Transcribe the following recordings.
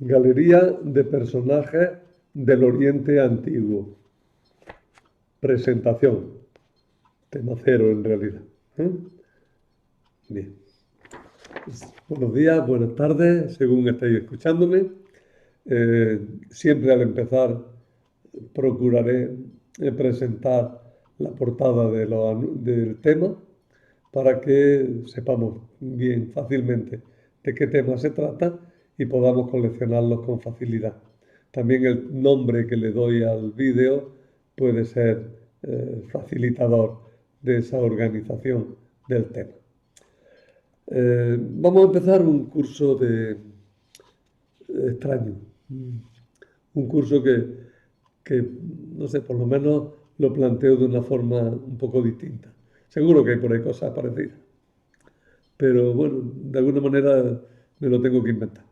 Galería de personajes del Oriente Antiguo. Presentación. Tema cero en realidad. ¿Eh? Bien. Buenos días, buenas tardes, según estéis escuchándome. Siempre al empezar procuraré presentar la portada del tema para que sepamos bien fácilmente de qué tema se trata y podamos coleccionarlos con facilidad. También el nombre que le doy al vídeo puede ser facilitador de esa organización del tema. Vamos a empezar un curso extraño, un curso que, no sé, por lo menos lo planteo de una forma un poco distinta. Seguro que hay por ahí cosas parecidas, pero bueno, de alguna manera me lo tengo que inventar.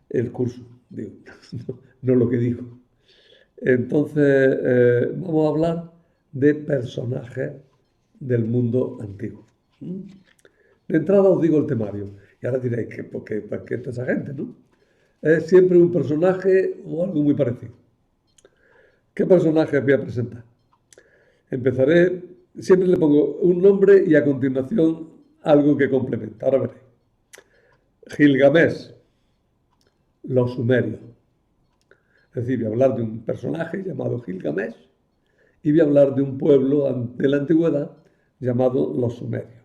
El curso, digo, no lo que digo. Entonces, vamos a hablar de personajes del mundo antiguo. De entrada os digo el temario, y ahora diréis que ¿por qué toda esa gente, no? Es siempre un personaje o algo muy parecido. ¿Qué personaje voy a presentar? Empezaré, siempre le pongo un nombre y a continuación algo que complementa. Ahora veréis. Gilgamesh, los sumerios. Es decir, voy a hablar de un personaje llamado Gilgamesh y voy a hablar de un pueblo de la antigüedad llamado los sumerios.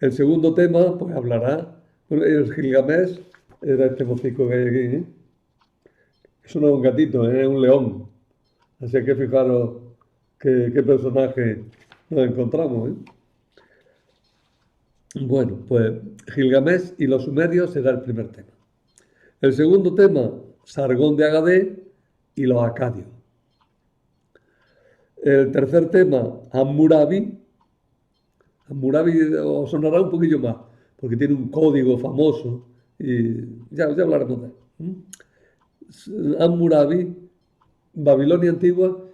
El segundo tema, pues hablará, bueno, el Gilgamesh era este mocico que hay aquí, ¿eh? Eso no es un gatito, es un león. Así que fijaros qué personaje nos encontramos, ¿eh? Bueno, pues Gilgamesh y los sumerios será el primer tema. El segundo tema, Sargón de Agadé y los acadios. El tercer tema, Hammurabi. Hammurabi os sonará un poquillo más, porque tiene un código famoso y ya hablaremos de él. Hammurabi, Babilonia antigua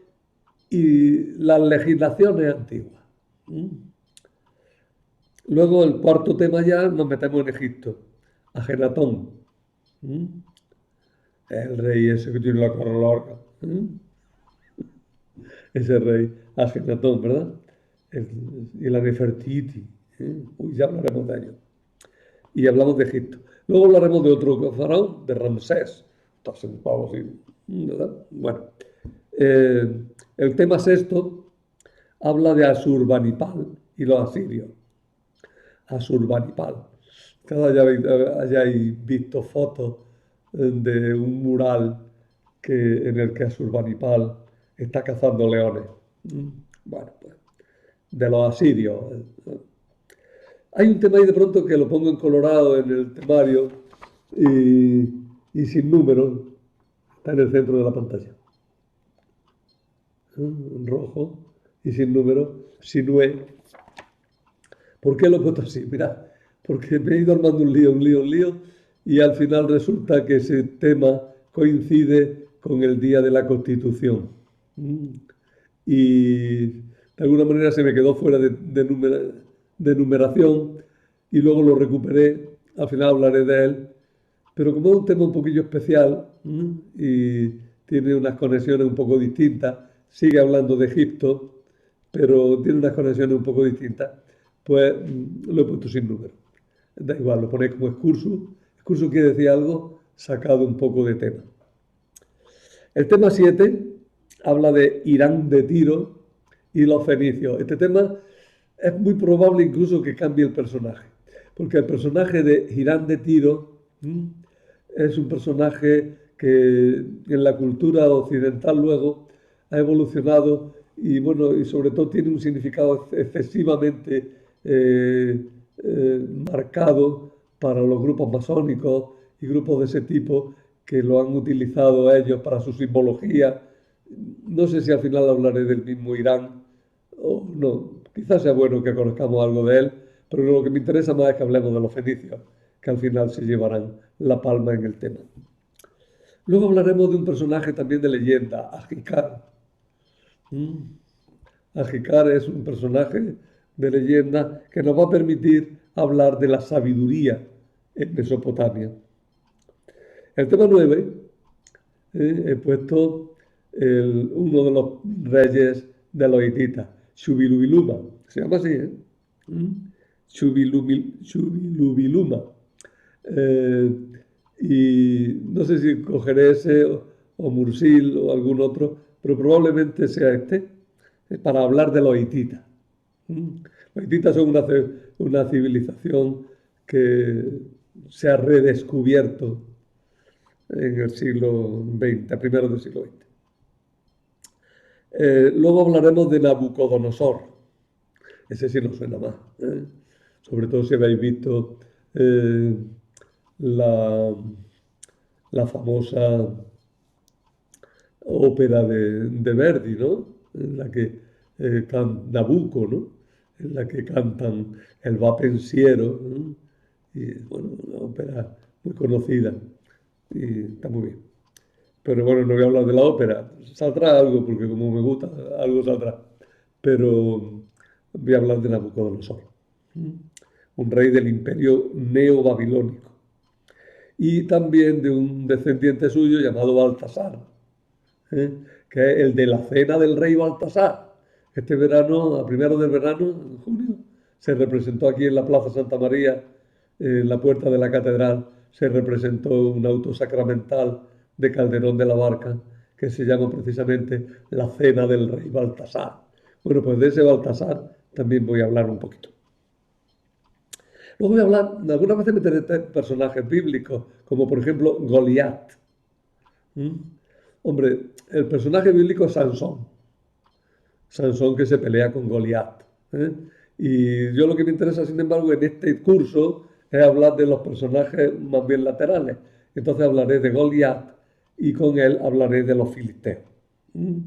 y las legislaciones antiguas. Luego el cuarto tema ya nos metemos en Egipto, Ajenatón, el rey ese que tiene la cara larga, ese rey Ajenatón, ¿verdad? Y la Nefertiti, uy, ya hablaremos de ello. Y hablamos de Egipto. Luego hablaremos de otro faraón, de Ramsés, está sentado así, ¿verdad? Bueno, el tema sexto habla de Asurbanipal y los asirios. Asurbanipal. Cada hayáis visto fotos de un mural en el que Asurbanipal está cazando leones. Bueno, pues, de los asirios. Hay un tema ahí de pronto que lo pongo en colorado en el temario y sin números. Está en el centro de la pantalla. En rojo y sin números. Sinue. ¿Por qué lo he puesto así? Mirad, porque me he ido armando un lío, y al final resulta que ese tema coincide con el día de la Constitución. Y de alguna manera se me quedó fuera de numeración y luego lo recuperé, al final hablaré de él, pero como es un tema un poquillo especial y tiene unas conexiones un poco distintas, sigue hablando de Egipto, pero tiene unas conexiones un poco distintas, pues lo he puesto sin número. Da igual, lo ponéis como excursus. Excursus quiere decir algo sacado un poco de tema. El tema 7 habla de Irán de Tiro y los fenicios. Este tema es muy probable incluso que cambie el personaje, porque el personaje de Irán de Tiro es un personaje que en la cultura occidental luego ha evolucionado y bueno, y sobre todo tiene un significado excesivamente marcado para los grupos masónicos y grupos de ese tipo que lo han utilizado ellos para su simbología. No sé si al final hablaré del mismo Irán o no. Quizás sea bueno que conozcamos algo de él, pero lo que me interesa más es que hablemos de los fenicios, que al final se llevarán la palma en el tema. Luego hablaremos de un personaje también de leyenda, Ajicar. Ajicar es un personaje de leyenda que nos va a permitir hablar de la sabiduría en Mesopotamia. El tema 9 he puesto uno de los reyes de los hititas, Shubilubiluma. Se llama así, ¿eh? Shubilubiluma. Eh, y no sé si cogeré ese o Mursil o algún otro, pero probablemente sea este, para hablar de los hititas. Los hititas son una civilización que se ha redescubierto en el siglo XX, a primeros del siglo XX. Luego hablaremos de Nabucodonosor. Ese sí nos suena más, ¿eh? Sobre todo si habéis visto la, la famosa ópera de Verdi, ¿no? En la que Nabucco, ¿no? En la que cantan el va pensiero, ¿no? Y bueno, una ópera muy conocida y está muy bien. Pero bueno, no voy a hablar de la ópera. Saldrá algo, porque como me gusta, algo saldrá. Pero voy a hablar de Nabucodonosor, un rey del imperio neobabilónico. Y también de un descendiente suyo llamado Baltasar, ¿eh? Que es el de la cena del rey Baltasar. Este verano, a primero del verano, en junio, se representó aquí en la Plaza Santa María, en la puerta de la catedral, se representó un auto sacramental de Calderón de la Barca, que se llama precisamente la cena del rey Baltasar. Bueno, pues de ese Baltasar también voy a hablar un poquito. Luego voy a hablar, algunas veces meteré personajes bíblicos, como por ejemplo Goliat. ¿Mm? Hombre, el personaje bíblico es Sansón. Sansón que se pelea con Goliat, ¿eh? Y yo lo que me interesa, sin embargo, en este curso es hablar de los personajes más bien laterales. Entonces hablaré de Goliat y con él hablaré de los filisteos. ¿Mm?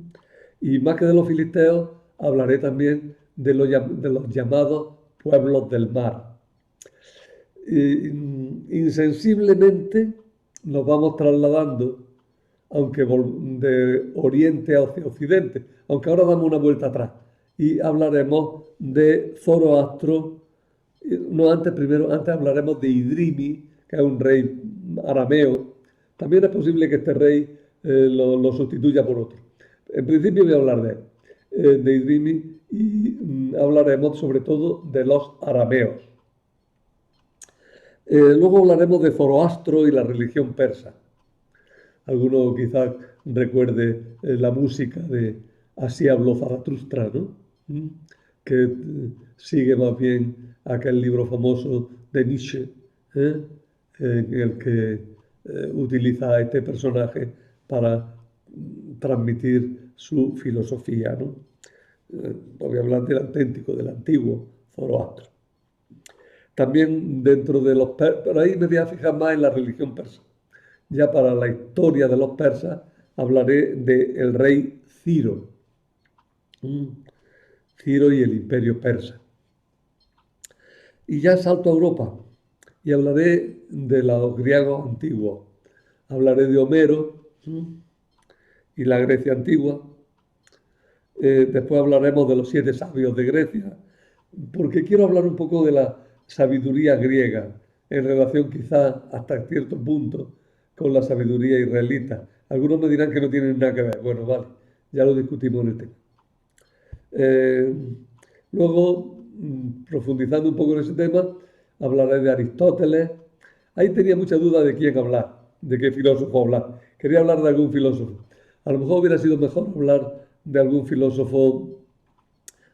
Y más que de los filisteos, hablaré también de los llamados pueblos del mar. Insensiblemente nos vamos trasladando, aunque de oriente hacia occidente, aunque ahora damos una vuelta atrás y hablaremos de Zoroastro. No, antes hablaremos de Idrimi, que es un rey arameo. También es posible que este rey lo sustituya por otro. En principio voy a hablar de Idrimi y hablaremos sobre todo de los arameos. Luego hablaremos de Zoroastro y la religión persa. Alguno quizás recuerde la música de Así habló Zaratustra, ¿no? Que sigue más bien aquel libro famoso de Nietzsche, ¿eh? En el que utiliza a este personaje para transmitir su filosofía, ¿no? Voy a hablar del auténtico, del antiguo Zoroastro. También dentro de los persas, pero ahí me voy a fijar más en la religión persa. Ya para la historia de los persas hablaré del rey Ciro, Ciro y el imperio persa. Y ya salto a Europa y hablaré de los griegos antiguos. Hablaré de Homero y la Grecia antigua. Después hablaremos de los 7 sabios de Grecia, porque quiero hablar un poco de la sabiduría griega en relación quizás hasta cierto punto con la sabiduría israelita. Algunos me dirán que no tienen nada que ver. Bueno, vale, ya lo discutimos en el tema. Luego, profundizando un poco en ese tema, hablaré de Aristóteles. Ahí tenía mucha duda de quién hablar, de qué filósofo hablar. Quería hablar de algún filósofo. A lo mejor hubiera sido mejor hablar de algún filósofo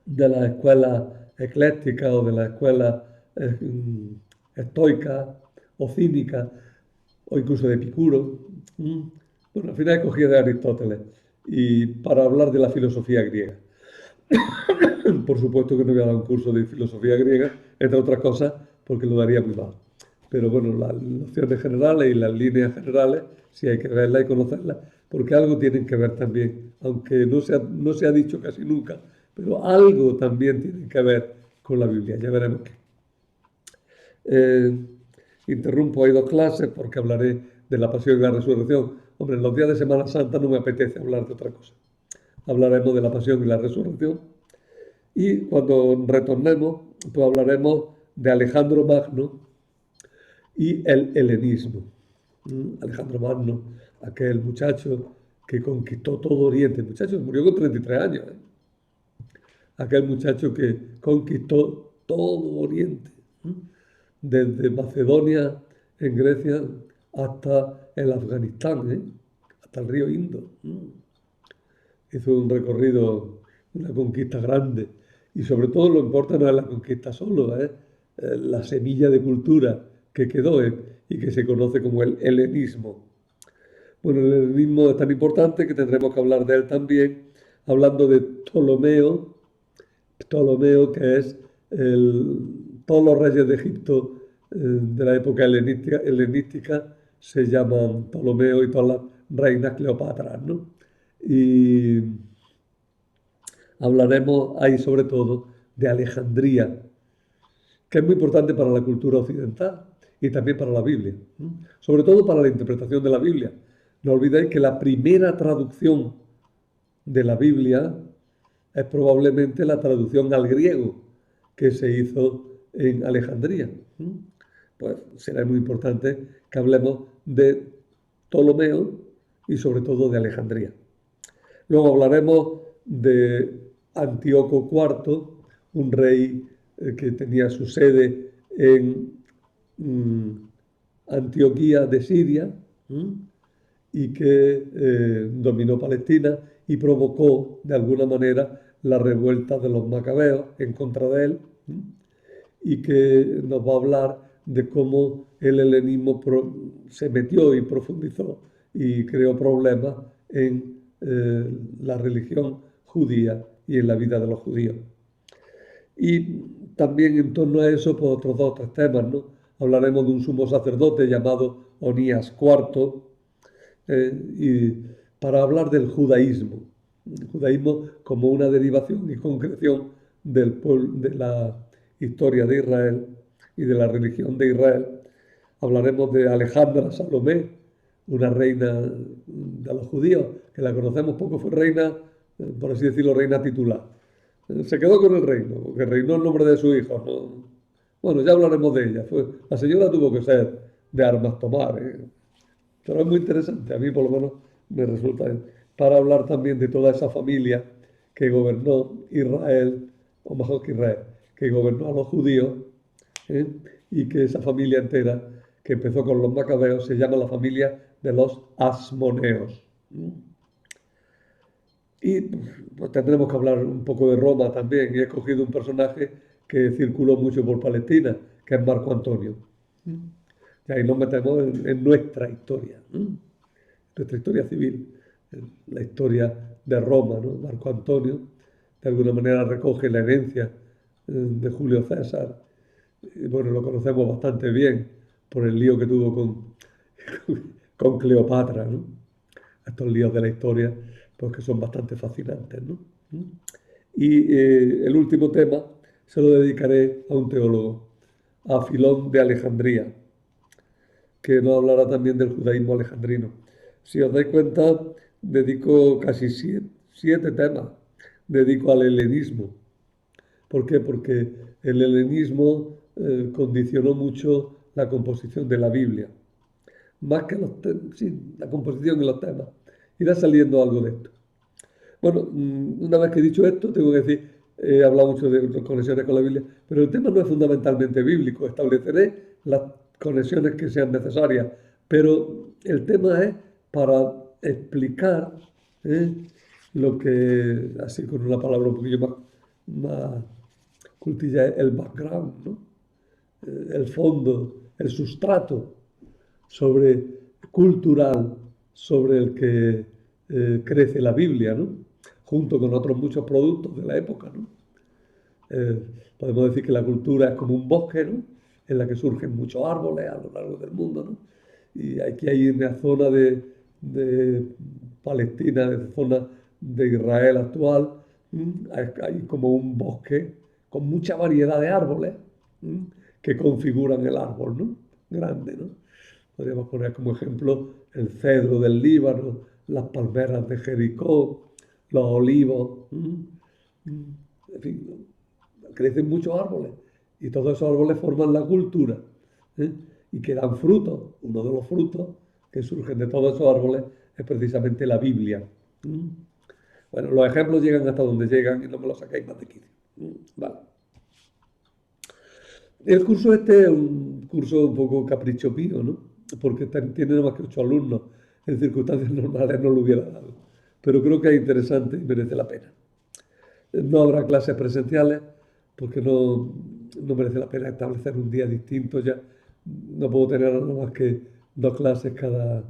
de la escuela ecléctica o de la escuela estoica o cínica o incluso de Epicuro. Bueno, al final he cogido de Aristóteles y para hablar de la filosofía griega. Por supuesto que no voy a dar un curso de filosofía griega, entre otras cosas, porque lo daría muy mal. Pero bueno, las nociones generales y las líneas generales, sí hay que verlas y conocerlas, porque algo tienen que ver también, aunque no se ha dicho casi nunca, pero algo también tienen que ver con la Biblia, ya veremos qué. Interrumpo ahí 2 clases porque hablaré de la pasión y la resurrección. Hombre, en los días de Semana Santa no me apetece hablar de otra cosa. Hablaremos de la pasión y la resurrección. Y cuando retornemos, pues hablaremos de Alejandro Magno y el helenismo. Alejandro Magno, aquel muchacho que conquistó todo Oriente. El muchacho murió con 33 años. Aquel muchacho que conquistó todo Oriente, desde Macedonia en Grecia hasta el Afganistán, hasta el río Indo. Hizo un recorrido, una conquista grande. Y sobre todo lo importante no es la conquista solo, la semilla de cultura que quedó y que se conoce como el helenismo. Bueno, el helenismo es tan importante que tendremos que hablar de él también, hablando de Ptolomeo. Ptolomeo, que es todos los reyes de Egipto de la época helenística se llaman Ptolomeo, y todas las reinas Cleopatra, ¿no? Y hablaremos ahí sobre todo de Alejandría, que es muy importante para la cultura occidental y también para la Biblia, sobre todo para la interpretación de la Biblia. No olvidéis que la primera traducción de la Biblia es probablemente la traducción al griego que se hizo en Alejandría. Pues será muy importante que hablemos de Ptolomeo y sobre todo de Alejandría. Luego hablaremos de Antíoco IV, un rey que tenía su sede en Antioquía de Siria y que dominó Palestina y provocó de alguna manera la revuelta de los macabeos en contra de él, y que nos va a hablar de cómo el helenismo se metió y profundizó y creó problemas en la religión judía y en la vida de los judíos. Y también en torno a eso, pues otros dos, tres temas, ¿no? Hablaremos de un sumo sacerdote llamado Onías IV, y para hablar del judaísmo. El judaísmo como una derivación y concreción de la historia de Israel y de la religión de Israel. Hablaremos de Alejandra Salomé, una reina de los judíos, que la conocemos poco, fue reina, por así decirlo, reina titular. Se quedó con el reino, porque reinó en nombre de su hijo, ¿no? Bueno, ya hablaremos de ella. La señora tuvo que ser de armas tomar, pero es muy interesante, a mí por lo menos me resulta, para hablar también de toda esa familia que gobernó Israel, o mejor que Israel, que gobernó a los judíos, ¿eh? Y que esa familia entera, que empezó con los macabeos, se llama la familia de los asmoneos. Y pues, tendremos que hablar un poco de Roma también, y he escogido un personaje que circuló mucho por Palestina, que es Marco Antonio. Y ahí nos metemos en nuestra historia, nuestra historia civil, la historia de Roma, ¿no? Marco Antonio, de alguna manera recoge la herencia de Julio César. Y bueno, lo conocemos bastante bien por el lío que tuvo con Cleopatra, ¿no? Estos líos de la historia, pues que son bastante fascinantes, ¿no? Y el último tema se lo dedicaré a un teólogo, a Filón de Alejandría, que nos hablará también del judaísmo alejandrino. Si os dais cuenta, dedico casi siete temas, dedico al helenismo. ¿Por qué? Porque el helenismo condicionó mucho la composición de la Biblia. Más que la composición y los temas. Irá saliendo algo de esto. Bueno, una vez que he dicho esto, tengo que decir, he hablado mucho de conexiones con la Biblia, pero el tema no es fundamentalmente bíblico. Estableceré las conexiones que sean necesarias, pero el tema es para explicar lo que, así con una palabra un poquillo más cultilla, el background, ¿no? El fondo, el sustrato cultural sobre el que crece la Biblia, ¿no? Junto con otros muchos productos de la época, ¿no? Podemos decir que la cultura es como un bosque, ¿no? En la que surgen muchos árboles a lo largo del mundo, ¿no? Y aquí hay en la zona de Palestina, de zona de Israel actual, hay como un bosque con mucha variedad de árboles que configuran el árbol, ¿no? Grande, ¿no? Podríamos poner como ejemplo el cedro del Líbano, las palmeras de Jericó, los olivos, en fin, crecen muchos árboles y todos esos árboles forman la cultura, ¿eh? Y que dan frutos. Uno de los frutos que surgen de todos esos árboles es precisamente la Biblia. ¿Mm? Bueno, los ejemplos llegan hasta donde llegan y no me los sacáis más de quicio. Vale. El curso este es un curso un poco capricho mío, ¿no? Porque tiene nada más que 8 alumnos. En circunstancias normales no lo hubiera dado. Pero creo que es interesante y merece la pena. No habrá clases presenciales porque no merece la pena establecer un día distinto ya. No puedo tener nada más que 2 clases cada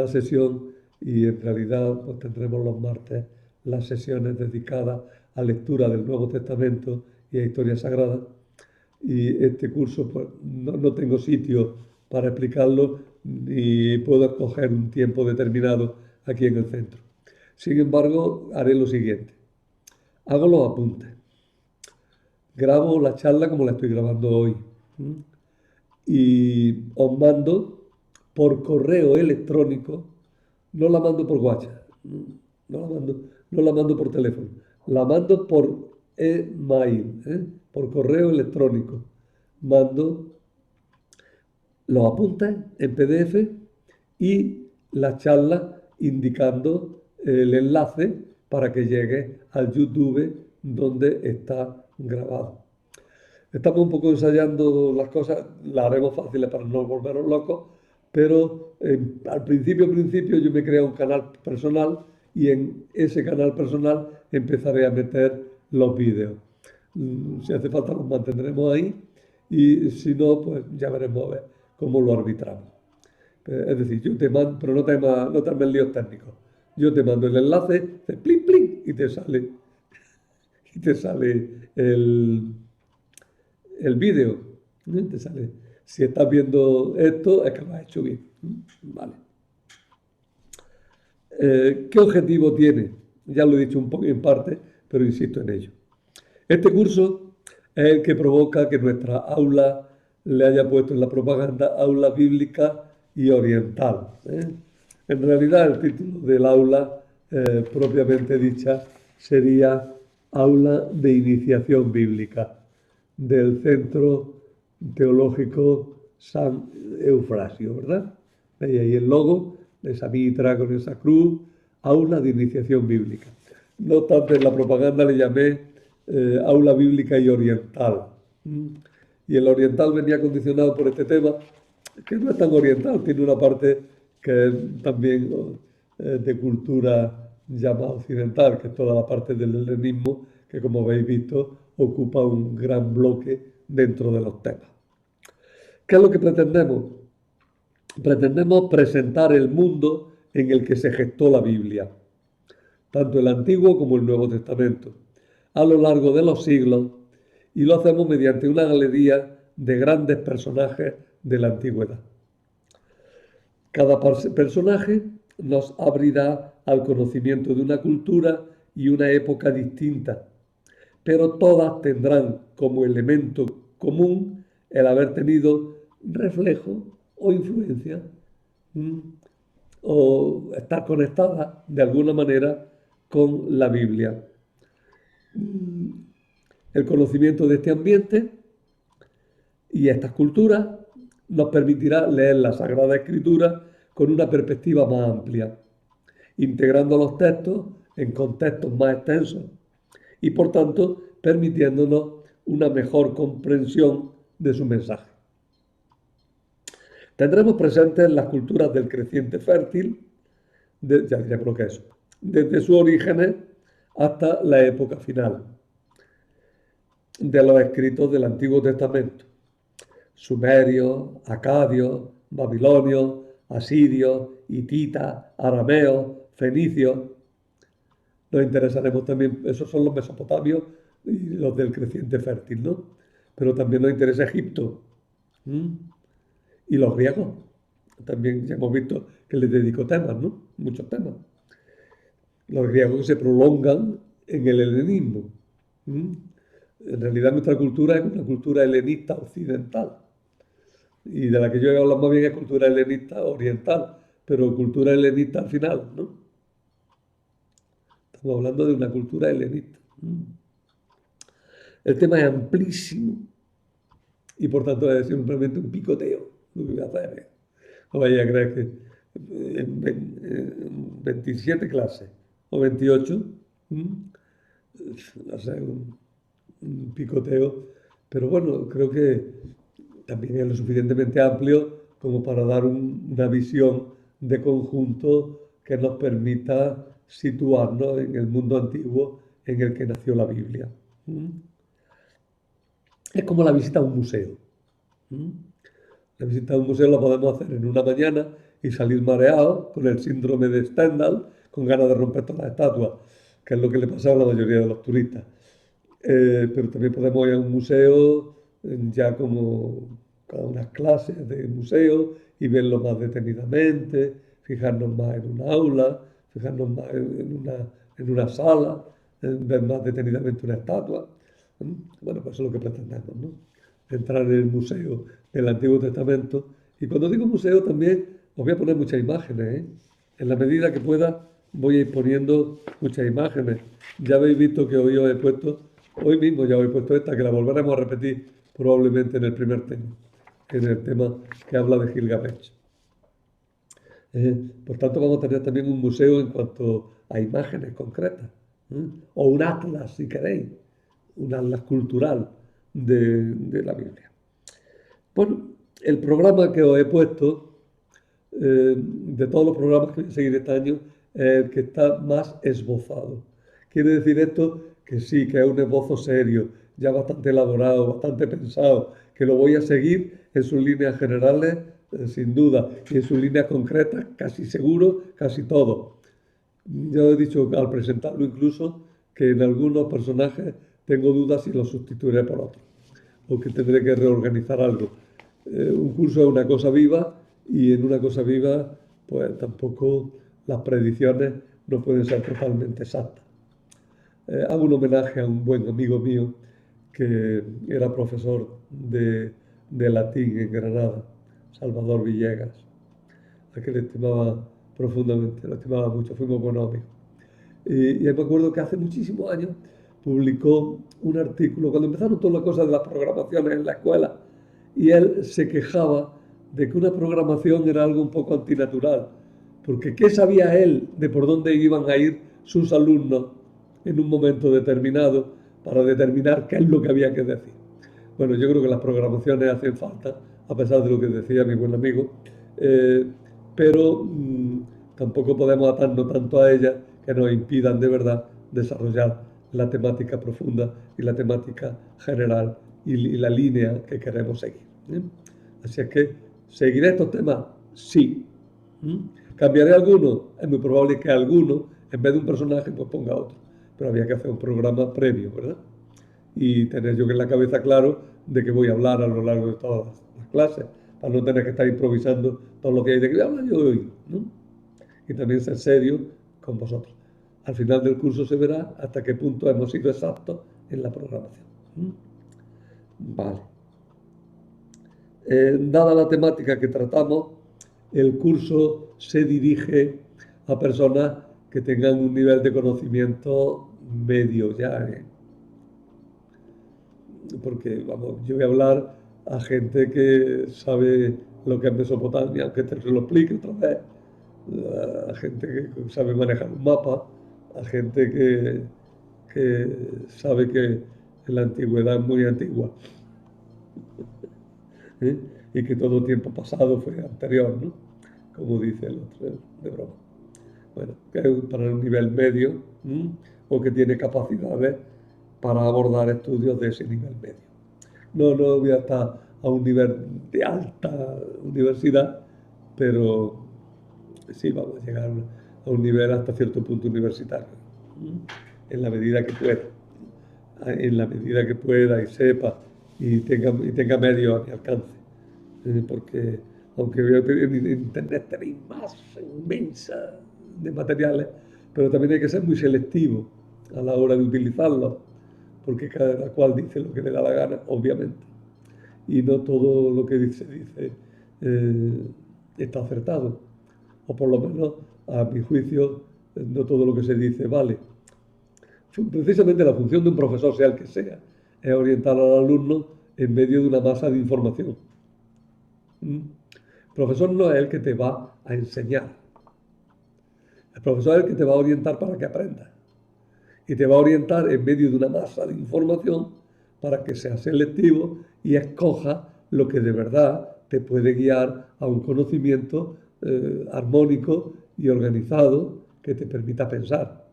sesión y en realidad pues, tendremos los martes las sesiones dedicadas a lectura del Nuevo Testamento y a historia sagrada. Y este curso pues no tengo sitio para explicarlo ni puedo escoger un tiempo determinado aquí en el centro. Sin embargo, haré lo siguiente. Hago los apuntes. Grabo la charla como la estoy grabando hoy. ¿M? Y os mando por correo electrónico, no la mando por WhatsApp, no la mando por teléfono, la mando por email, por correo electrónico. Mando los apuntes en PDF y la charla indicando el enlace para que llegue al YouTube donde está grabado. Estamos un poco ensayando las cosas, las haremos fáciles para no volvernos locos, pero al principio yo me creo un canal personal y en ese canal personal empezaré a meter los vídeos. Si hace falta los mantendremos ahí y si no, pues ya veremos a ver cómo lo arbitramos. Es decir, yo te mando, pero no te armes líos técnicos. Yo te mando el enlace, te plin, plin, y te sale el vídeo. Te sale. Si estás viendo esto, es que lo has hecho bien. Vale. ¿Qué objetivo tiene? Ya lo he dicho un poco en parte, pero insisto en ello. Este curso es el que provoca que nuestra aula le haya puesto en la propaganda aula bíblica y oriental. En realidad el título del aula propiamente dicha sería Aula de Iniciación Bíblica del Centro Teológico San Eufrasio, ¿verdad? Veis ahí el logo de esa mitra con esa cruz, Aula de Iniciación Bíblica. No obstante, en la propaganda le llamé Aula Bíblica y Oriental. Y el oriental venía condicionado por este tema, que no es tan oriental, tiene una parte que es también de cultura llamada occidental, que es toda la parte del helenismo, que como habéis visto ocupa un gran bloque dentro de los temas. ¿Qué es lo que pretendemos? Pretendemos presentar el mundo en el que se gestó la Biblia, tanto el Antiguo como el Nuevo Testamento, a lo largo de los siglos, y lo hacemos mediante una galería de grandes personajes de la antigüedad. Cada personaje nos abrirá al conocimiento de una cultura y una época distinta, pero todas tendrán como elemento común el haber tenido reflejo o influencia o estar conectadas de alguna manera con la Biblia. El conocimiento de este ambiente y estas culturas nos permitirá leer la Sagrada Escritura con una perspectiva más amplia, integrando los textos en contextos más extensos y, por tanto, permitiéndonos una mejor comprensión de su mensaje. Tendremos presentes las culturas del creciente fértil, ya diremos lo que es, desde sus orígenes hasta la época final de los escritos del Antiguo Testamento. Sumerios, acadios, babilonios, asirios, hititas, arameos, fenicios. Nos interesaremos también, esos son los mesopotamios y los del creciente fértil, ¿no? Pero también nos interesa Egipto. Y los griegos. También ya hemos visto que les dedico temas, ¿no? Muchos temas. Los griegos que se prolongan en el helenismo. En realidad nuestra cultura es una cultura helenista occidental. Y de la que yo he hablado más bien es cultura helenista oriental, pero cultura helenista al final, ¿no? Estamos hablando de una cultura helenista. El tema es amplísimo y por tanto es simplemente un picoteo lo que voy a hacer. No vaya a creer en 27 clases o 28, no sé, un picoteo, pero bueno, creo que también es lo suficientemente amplio como para dar una visión de conjunto que nos permita situarnos en el mundo antiguo en el que nació la Biblia. ¿Mm? Es como la visita a un museo. ¿Mm? La visita a un museo la podemos hacer en una mañana y salir mareados con el síndrome de Stendhal, con ganas de romper todas las estatuas, que es lo que le pasa a la mayoría de los turistas. Pero también podemos ir a un museo ya como con unas clases de museo y verlo más detenidamente, fijarnos más en una aula, fijarnos más en una sala, ver más detenidamente una estatua. Bueno, pues eso es lo que pretendemos, ¿no? Entrar en el museo del Antiguo Testamento. Y cuando digo museo también os voy a poner muchas imágenes, ¿eh? En la medida que pueda voy a ir poniendo muchas imágenes. Ya habéis visto que hoy os he puesto, hoy mismo ya os he puesto esta, que la volveremos a repetir probablemente en el primer tema, en el tema que habla de Gilgamesh. Por tanto, vamos a tener también un museo en cuanto a imágenes concretas, ¿eh? O un atlas, si queréis, un atlas cultural de la Biblia. Bueno, el programa que os he puesto, de todos los programas que voy a seguir este año, es el que está más esbozado. Quiere decir esto que sí, que es un esbozo serio, ya bastante elaborado, bastante pensado, que lo voy a seguir en sus líneas generales, sin duda, y en sus líneas concretas, casi seguro, casi todo. Yo he dicho al presentarlo incluso que en algunos personajes tengo dudas si los sustituiré por otros, o que tendré que reorganizar algo. Un curso es una cosa viva y en una cosa viva pues tampoco las predicciones no pueden ser totalmente exactas. Hago un homenaje a un buen amigo mío que era profesor de latín en Granada, Salvador Villegas, a que le estimaba profundamente, lo estimaba mucho, fuimos buenos amigos. Y me acuerdo que hace muchísimos años publicó un artículo, cuando empezaron todas las cosas de las programaciones en la escuela, y él se quejaba de que una programación era algo un poco antinatural, porque ¿qué sabía él de por dónde iban a ir sus alumnos en un momento determinado para determinar qué es lo que había que decir? Bueno, yo creo que las programaciones hacen falta, a pesar de lo que decía mi buen amigo, eh, pero tampoco podemos atarnos tanto a ellas que nos impidan de verdad desarrollar la temática profunda y la temática general y la línea que queremos seguir. ¿Eh? Así es que, ¿seguiré estos temas? Sí. ¿Cambiaré alguno? Es muy probable que alguno, en vez de un personaje, pues ponga otro. Pero había que hacer un programa previo, ¿verdad? Y tener yo que en la cabeza claro de que voy a hablar a lo largo de todas las clases, para no tener que estar improvisando todo lo que hay de que voy a hablar yo hoy, ¿no? Y también ser serio con vosotros. Al final del curso se verá hasta qué punto hemos sido exactos en la programación. Vale. Dada la temática que tratamos, el curso se dirige a personas que tengan un nivel de conocimiento medio ya, porque vamos, yo voy a hablar a gente que sabe lo que es Mesopotamia, aunque te lo explique otra vez, a gente que sabe manejar un mapa, a gente que sabe que la antigüedad es muy antigua, ¿eh? Y que todo tiempo pasado fue anterior, ¿no? Como dice el otro, de broma. Bueno, que es para un nivel medio, o que tiene capacidades para abordar estudios de ese nivel medio. No voy a estar a un nivel de alta universidad, pero sí vamos a llegar a un nivel hasta cierto punto universitario, en la medida que pueda, en la medida que pueda y sepa y tenga medios a mi alcance. Porque aunque en Internet tenéis masa inmensa de materiales, pero también hay que ser muy selectivo a la hora de utilizarlos, porque cada cual dice lo que le da la gana, obviamente, y no todo lo que dice está acertado, o por lo menos a mi juicio no todo lo que se dice vale. Precisamente la función de un profesor, sea el que sea, es orientar al alumno en medio de una masa de información. profesor no es el que te va a enseñar. El profesor es el que te va a orientar para que aprendas. Y te va a orientar en medio de una masa de información para que seas selectivo y escojas lo que de verdad te puede guiar a un conocimiento armónico y organizado que te permita pensar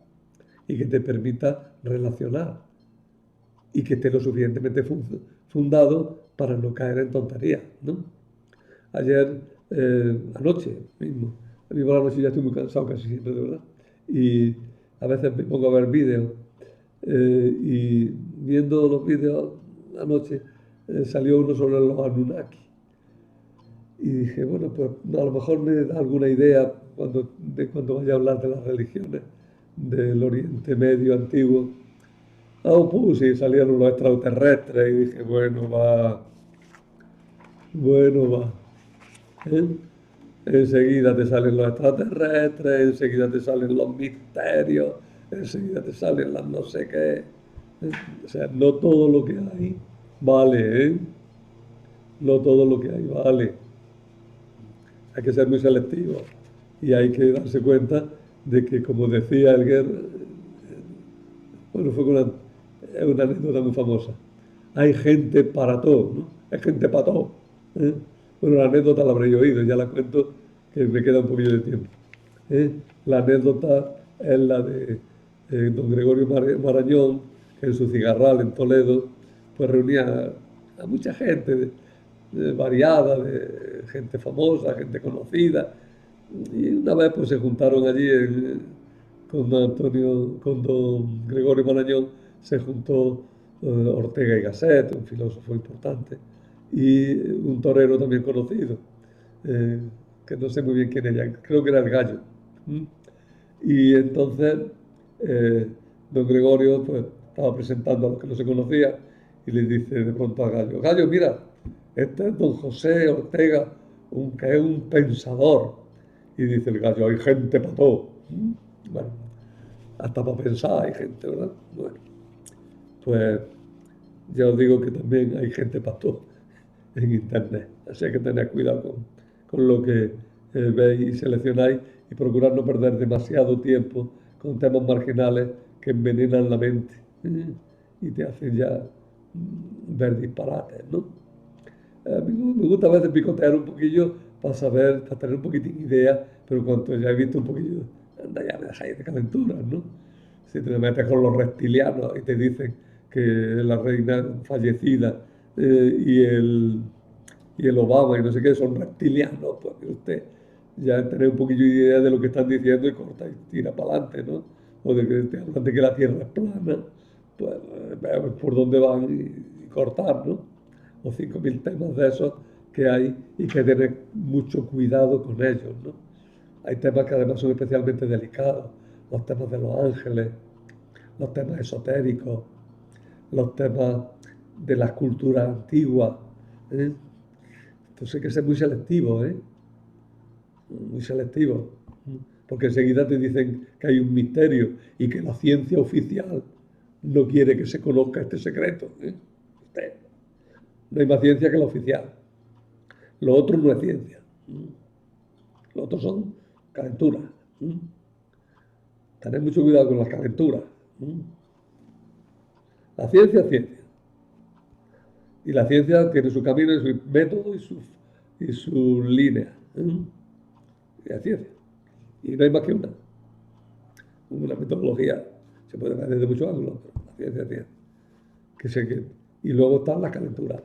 y que te permita relacionar y que esté lo suficientemente fundado para no caer en tonterías, ¿no? Ayer, anoche mismo, a mí por la noche ya estoy muy cansado casi siempre, de verdad, y a veces me pongo a ver vídeos y viendo los vídeos anoche salió uno sobre los Anunnaki. Y dije, bueno, pues a lo mejor me da alguna idea cuando vaya a hablar de las religiones del Oriente Medio antiguo. Ah, pues sí, salieron los extraterrestres y dije, bueno, va. ¿Eh? Enseguida te salen los extraterrestres, enseguida te salen los misterios, enseguida te salen las no sé qué. O sea, no todo lo que hay vale, ¿eh? No todo lo que hay vale. Hay que ser muy selectivo y hay que darse cuenta de que, como decía Elguer, bueno, es una anécdota muy famosa. Hay gente para todo, ¿no? Hay gente para todo. ¿Eh? Bueno, la anécdota la habré oído, ya la cuento, que me queda un poquillo de tiempo. ¿Eh? La anécdota es la de don Gregorio Marañón, que en su cigarral en Toledo, pues reunía a mucha gente variada, de gente famosa, gente conocida. Y una vez pues se juntaron allí con don Antonio, con don Gregorio Marañón, se juntó Ortega y Gasset, un filósofo importante, y un torero también conocido, eh, que no sé muy bien quién era, creo que era el Gallo. ¿Mm? Y entonces don Gregorio pues, estaba presentando a los que no se conocían y le dice de pronto a Gallo, Gallo, mira, este es don José Ortega, que es un pensador. Y dice el Gallo, hay gente para todo. Bueno, hasta para pensar hay gente, ¿verdad? Bueno, pues ya os digo que también hay gente para todo en Internet. Así hay que tener cuidado con lo que veis y seleccionáis y procurar no perder demasiado tiempo con temas marginales que envenenan la mente y te hacen ya ver disparates, ¿no? A mí me gusta a veces picotear un poquillo para saber, para tener un poquitín de idea, pero cuando ya he visto un poquillo, anda ya me dejáis de calenturas, ¿no? Si te metes con los reptilianos y te dicen que la reina fallecida y el Obama y no sé qué son reptilianos, pues mire usted, ya tener un poquillo de idea de lo que están diciendo y corta y tira para adelante, ¿no? O de que te hablan de que la Tierra es plana, pues ver por dónde van y cortar, ¿no? O 5.000 temas de esos que hay y que tener mucho cuidado con ellos, ¿no? Hay temas que además son especialmente delicados, los temas de los ángeles, los temas esotéricos, los temas de las culturas antiguas. ¿Eh? Entonces hay que ser muy selectivo, ¿eh? Muy selectivo. Porque enseguida te dicen que hay un misterio y que la ciencia oficial no quiere que se conozca este secreto. ¿Eh? No hay más ciencia que la oficial. Lo otro no es ciencia. Lo otro son calenturas. Tened mucho cuidado con las calenturas. La ciencia es ciencia. Y la ciencia tiene su camino y su método y su línea. Y la ciencia. Y no hay más que una metodología. Se puede ver desde muchos ángulos, pero la ciencia tiene. Y luego están las calenturas,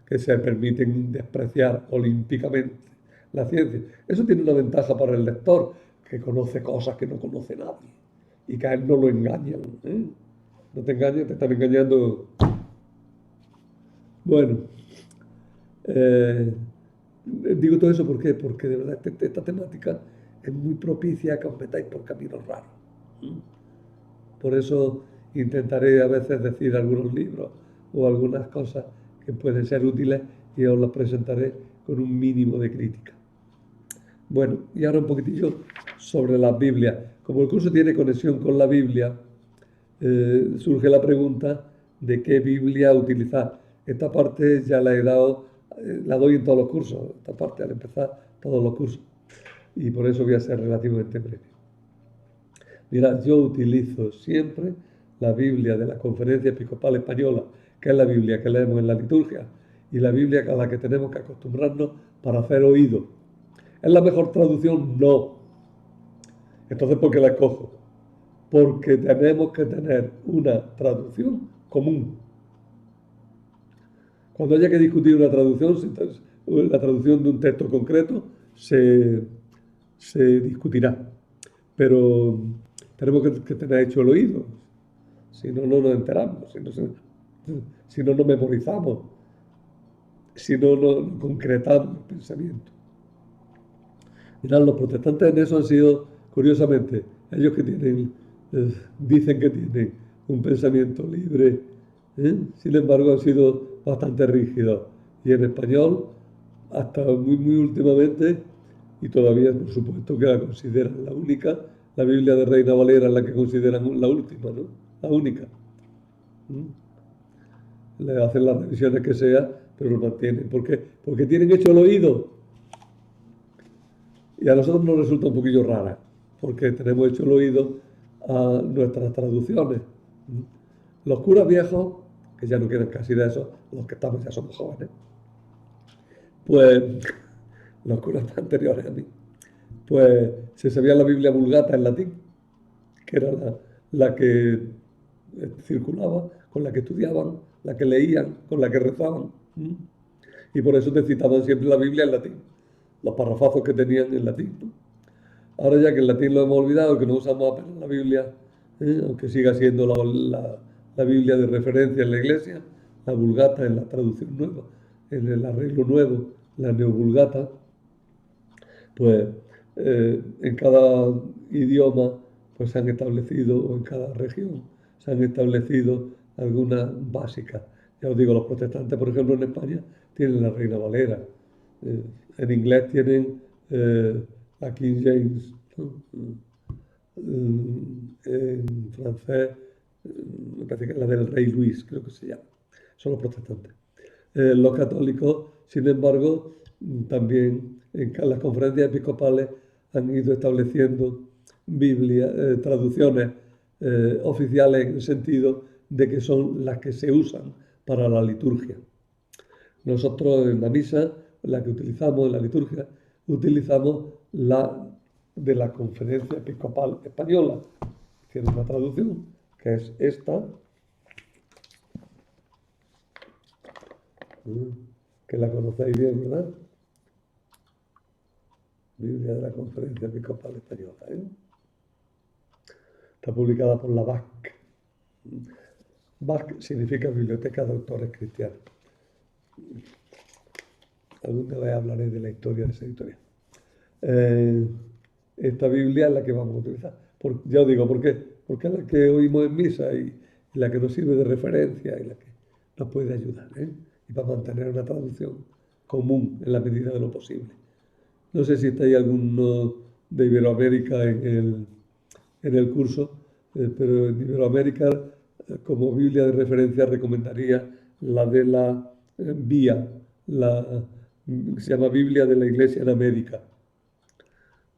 que se permiten despreciar olímpicamente la ciencia. Eso tiene una ventaja para el lector, que conoce cosas que no conoce nadie y que a él no lo engañan. ¿Eh? No te engañan, te están engañando. Bueno, eh, digo todo eso ¿por qué? Porque de verdad esta temática es muy propicia a que os metáis por caminos raros. Por eso intentaré a veces decir algunos libros o algunas cosas que pueden ser útiles y os las presentaré con un mínimo de crítica. Bueno, y ahora un poquitillo sobre la Biblia. Como el curso tiene conexión con la Biblia, surge la pregunta de qué Biblia utilizar. Esta parte ya la he dado la doy en todos los cursos, esta parte al empezar todos los cursos. Y por eso voy a ser relativamente breve. Mira, yo utilizo siempre la Biblia de la Conferencia Episcopal Española, que es la Biblia que leemos en la liturgia, y la Biblia a la que tenemos que acostumbrarnos para hacer oído. ¿Es la mejor traducción? No. Entonces, ¿por qué la escojo? Porque tenemos que tener una traducción común. Cuando haya que discutir una traducción, la traducción de un texto concreto, se discutirá. Pero tenemos que tener hecho el oído. Si no, no nos enteramos. Si no, no memorizamos. Si no, no concretamos el pensamiento. Mirad, los protestantes en eso han sido, curiosamente, ellos que tienen, dicen que tienen un pensamiento libre, sin embargo han sido bastante rígidos. Y en español, hasta muy, muy últimamente, y todavía por supuesto que la consideran la única, la Biblia de Reina Valera es la que consideran la última, ¿no? La única. Le hacen las revisiones que sea, pero lo mantienen. ¿Por qué? Porque tienen hecho el oído. Y a nosotros nos resulta un poquillo rara, porque tenemos hecho el oído a nuestras traducciones. Los curas viejos, que ya no quieren casi de eso, los que estamos ya somos jóvenes, pues los curas anteriores a mí, pues se sabía la Biblia Vulgata en latín, que era la que circulaba, con la que estudiaban, la que leían, con la que rezaban. Y por eso te citaban siempre la Biblia en latín, los parrafazos que tenían en latín, ¿no? Ahora ya que el latín lo hemos olvidado, que no usamos apenas la Biblia, aunque siga siendo la Biblia de referencia en la Iglesia, la Vulgata en la traducción nueva, en el arreglo nuevo, la Neovulgata, pues en cada idioma pues se han establecido, o en cada región, se han establecido algunas básicas. Ya os digo, los protestantes, por ejemplo, en España tienen la Reina Valera, en inglés tienen la King James, ¿no? En francés, me parece que es la del Rey Luis, creo que se llama. Son los protestantes. Los católicos, sin embargo, también en las conferencias episcopales han ido estableciendo traducciones oficiales en el sentido de que son las que se usan para la liturgia. Nosotros en la misa, la que utilizamos en la liturgia, utilizamos la de la Conferencia Episcopal Española. Tiene una traducción, que es esta, que la conocéis bien, ¿verdad? Biblia de la Conferencia Episcopal Española. Está publicada por la BAC. BAC significa Biblioteca de Autores Cristianos. Alguna vez hablaré de la historia de esa editorial. Esta Biblia es la que vamos a utilizar. Ya os digo, ¿por qué? Porque es la que oímos en misa y la que nos sirve de referencia y la que nos puede ayudar, y para mantener una traducción común en la medida de lo posible. No sé si está ahí alguno de Iberoamérica en el curso, pero en Iberoamérica, como Biblia de referencia, recomendaría la de la Vía, se llama Biblia de la Iglesia en América.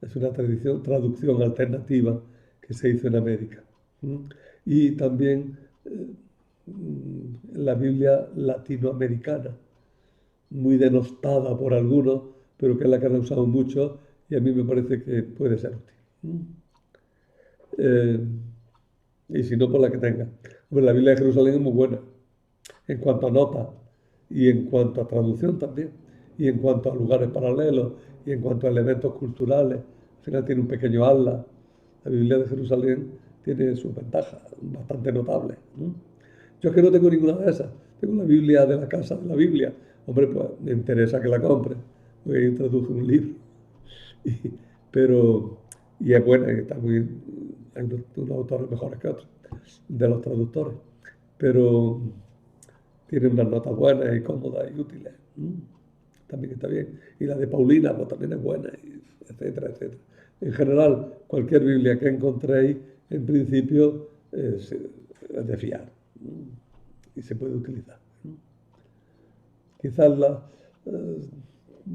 Es una traducción alternativa que se hizo en América. Y también la Biblia latinoamericana, muy denostada por algunos, pero que es la que han usado mucho y a mí me parece que puede ser útil. Y si no, por la que tenga. Pues la Biblia de Jerusalén es muy buena en cuanto a notas y en cuanto a traducción también, y en cuanto a lugares paralelos y en cuanto a elementos culturales. Al final tiene un pequeño atlas. La Biblia de Jerusalén tiene sus ventajas bastante notables. Yo es que no tengo ninguna de esas. Tengo la Biblia de la casa de la Biblia. Hombre, pues me interesa que la compre, porque yo traduje un libro. Y es buena, está muy, hay unos autores mejores que otros, de los traductores. Pero tiene unas notas buenas y cómodas y útiles. También está bien. Y la de Paulina, pues también es buena, etcétera, etcétera. En general, cualquier Biblia que encontréis, en principio, es de fiar y se puede utilizar. Quizás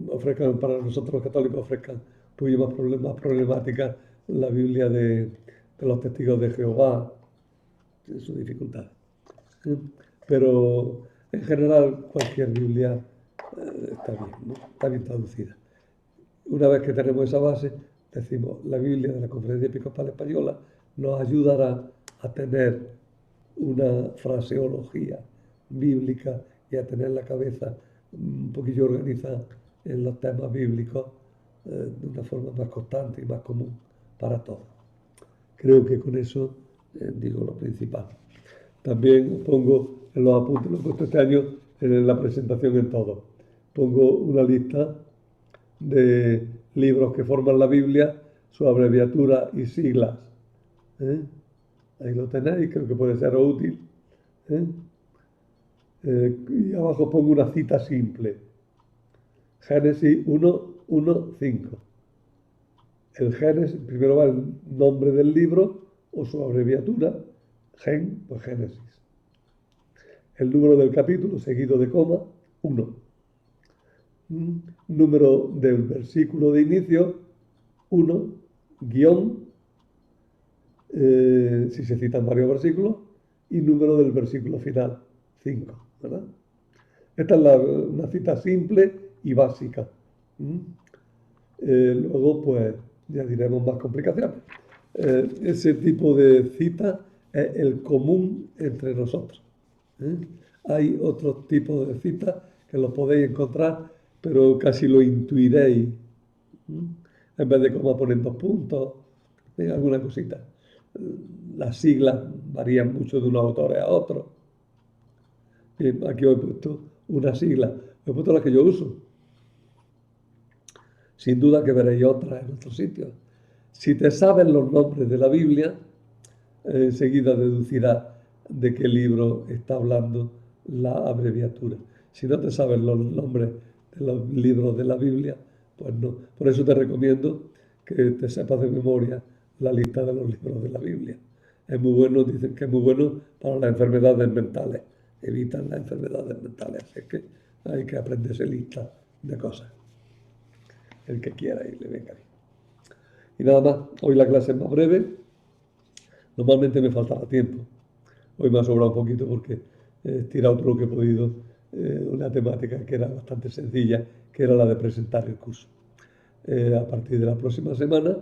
ofrezcan, para nosotros los católicos, ofrezcan un poquillo más problemática la Biblia de los testigos de Jehová, tiene sus dificultades. Pero en general cualquier Biblia está bien, ¿no? Está bien traducida. Una vez que tenemos esa base, decimos, la Biblia de la Conferencia Episcopal Española nos ayudará a tener una fraseología bíblica y a tener la cabeza un poquillo organizada en los temas bíblicos de una forma más constante y más común para todos. Creo que con eso digo lo principal. También pongo en los apuntes, lo he puesto este año en la presentación en todo. Pongo una lista de libros que forman la Biblia, su abreviatura y siglas. Ahí lo tenéis, creo que puede ser útil. Y abajo pongo una cita simple. Génesis 1:1-5. El Génesis, primero va el nombre del libro o su abreviatura, Gen, pues Génesis. El número del capítulo, seguido de coma, 1. Número del versículo de inicio, 1, guión, si se citan varios versículos, y número del versículo final, 5, ¿verdad? Esta es una cita simple y básica. Luego, pues, ya diremos más complicaciones. Ese tipo de cita es el común entre nosotros. Hay otros tipos de citas que los podéis encontrar, pero casi lo intuiréis. En vez de coma ponen 2 puntos, alguna cosita. Las siglas varían mucho de unos autores a otros. Aquí os he puesto una sigla, he puesto la que yo uso. Sin duda que veréis otras en otros sitios. Si te saben los nombres de la Biblia, enseguida deducirás de qué libro está hablando la abreviatura. Si no te sabes los nombres de los libros de la Biblia, pues no. Por eso te recomiendo que te sepas de memoria la lista de los libros de la Biblia. Es muy bueno, dicen que es muy bueno para las enfermedades mentales. Evitan las enfermedades mentales. Así que hay que aprenderse lista de cosas. El que quiera y le venga bien. Y nada más, hoy la clase es más breve. Normalmente me faltará tiempo. Hoy me ha sobrado un poquito porque he tirado todo lo que he podido, una temática que era bastante sencilla, que era la de presentar el curso. A partir de la próxima semana,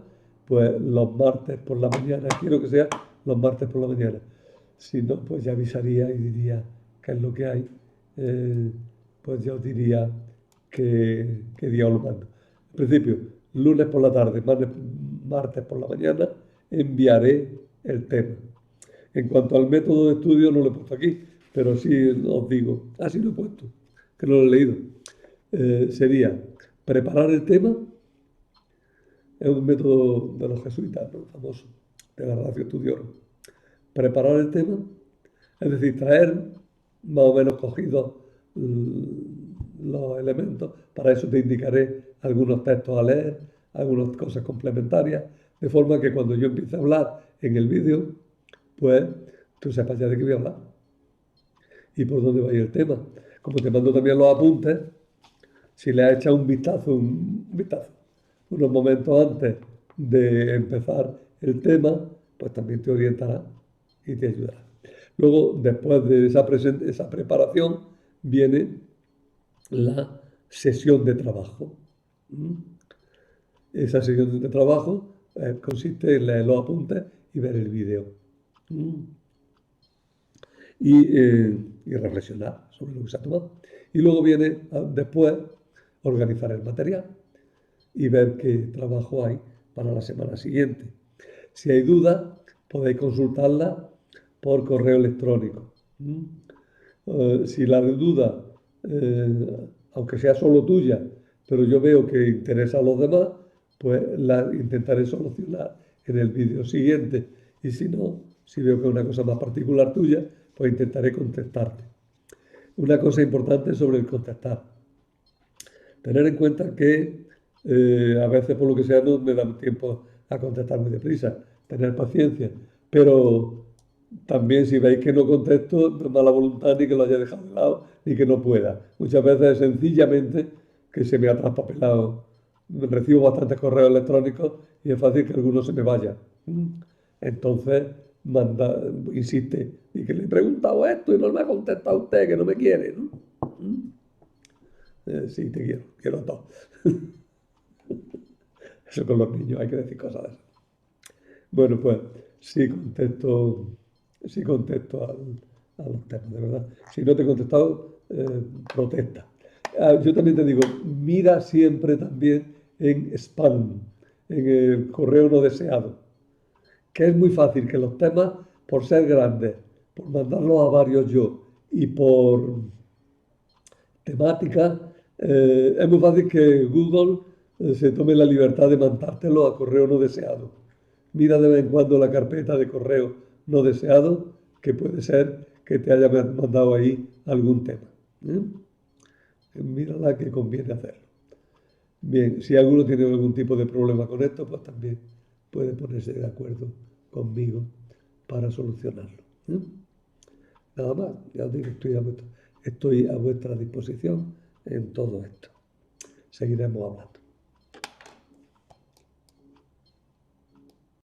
pues los martes por la mañana, quiero que sea los martes por la mañana. Si no, pues ya avisaría y diría qué es lo que hay. Pues ya os diría qué día os lo mando. En principio, lunes por la tarde, martes por la mañana, enviaré el tema. En cuanto al método de estudio, no lo he puesto aquí, pero sí os digo, sí lo he puesto, que no lo he leído. Sería preparar el tema, es un método de los jesuitas, ¿no? Famoso, de la Ratio Studiorum. Preparar el tema, es decir, traer más o menos cogidos los elementos. Para eso te indicaré algunos textos a leer, algunas cosas complementarias, de forma que cuando yo empiece a hablar en el vídeo, pues tú sepas ya de qué voy a hablar y por dónde va a ir el tema. Como te mando también los apuntes, si le has echado un vistazo unos momentos antes de empezar el tema, pues también te orientará y te ayudará. Luego, después de esa preparación, viene la sesión de trabajo. Esa sesión de trabajo consiste en leer los apuntes y ver el vídeo. Y reflexionar sobre lo que se ha tomado. Y luego viene después organizar el material y ver qué trabajo hay para la semana siguiente. Si hay dudas, podéis consultarla por correo electrónico. Si la duda, aunque sea solo tuya, pero yo veo que interesa a los demás, pues la intentaré solucionar en el vídeo siguiente. Y si no, si veo que es una cosa más particular tuya, pues intentaré contestarte. Una cosa importante sobre el contestar. Tener en cuenta que a veces, por lo que sea, no me da tiempo a contestar muy deprisa. Tener paciencia. Pero también si veis que no contesto, no es mala voluntad ni que lo haya dejado de lado, ni que no pueda. Muchas veces es sencillamente que se me ha traspapelado. Recibo bastantes correos electrónicos y es fácil que alguno se me vaya. Entonces, manda, insiste, y que le he preguntado esto y no me ha contestado usted, que no me quiere, ¿no? Sí, te quiero a todos. Eso con los niños, hay que decir cosas de esas. Bueno, pues sí contesto a los temas, de verdad. Si no te he contestado, protesta. Yo también te digo, mira siempre también en spam, en el correo no deseado, que es muy fácil que los temas, por ser grandes, por mandarlos a varios yo y por temática, es muy fácil que Google se tome la libertad de mandártelo a correo no deseado. Mira de vez en cuando la carpeta de correo no deseado, que puede ser que te haya mandado ahí algún tema. ¿Eh? Mírala que conviene hacerlo. Bien, si alguno tiene algún tipo de problema con esto, pues también puede ponerse de acuerdo conmigo para solucionarlo. ¿Eh? Nada más, ya os digo, estoy a vuestra disposición en todo esto. Seguiremos hablando.